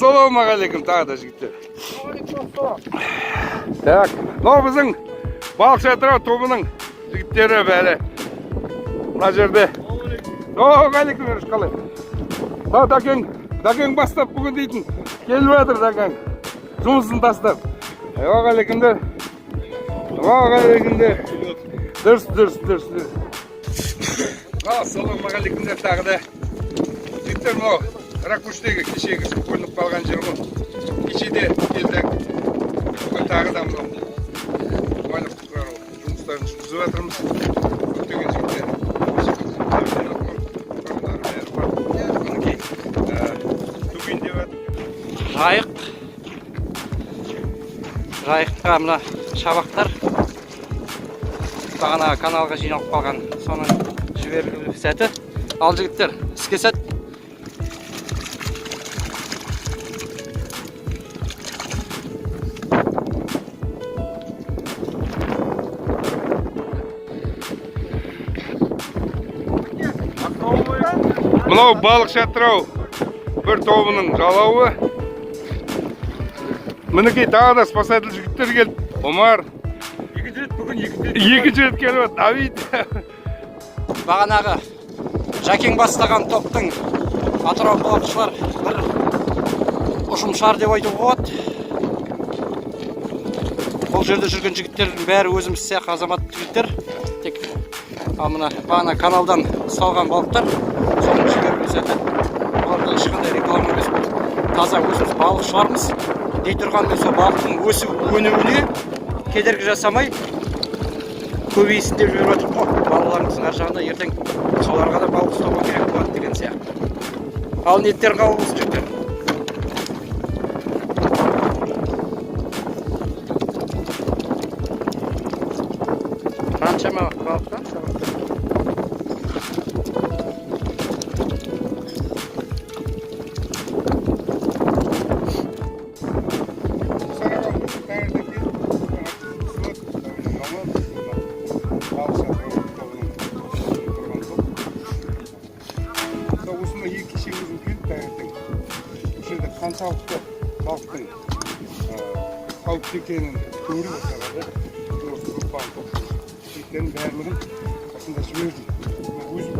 Ассалаумағалейкум тағы да жігіттер. Так, мынау біздің балықшы атырау тобының жігіттері бәрі мына жерде. Алейкум еріш қалай. Дәкең бастап бүгін дейтін келіп жатыр дәкең. Жұмысын тастап. Алейкумдер. Алейкумдер. Дұрыс. Ассалаумағалейкумдер тағы да. Жігіттер мынау. Ракуштегі кешегі көрініп қалған жер ғой. Кешеде келдік. Бүгін тағы да мынау байлық құтқару жұмыстарын жүргізіп жатырмыз. Көптеген жігіттер. Түген деп жатыр. Жайыққа мына шабақтар бағана каналға жиналып қалған соның жіберілу сәті. Ал жігіттер, іске сәт. Мынау балықшы атырау бір тобының жалауы. Мінекей тағы да спасатель жігіттер келді. Омар. Екінші рет келіп, Давид. Бағанағы Жәкең бастаған топтың атырау балықшылар бір ұжымшар деп айтуға болады. Бұл жерде жүрген жігіттердің бәрі өзіміз сияқты азамат жігіттер. Тек мына бағана каналдан салған балықтар соның жіберілу сәті. Оларда ешқандай реклама емес. Таза өзіміз балықшылармыз. Дей тұрғанмен сол балықтың өнуіне кедергі жасамай көбейсін деп жүріп жатыр ғой. Балаларымыздың ар жағында ертең соларға да балық ұстауға керек болады деген сияқты. Ал ниеттерің қабыл болсын жігіттер. Қаншама балықтан қаншалықты балықтың қауіпті екенін көріп отырады. Осы группаның жігіттердің барлығын осында жібердім. Өзім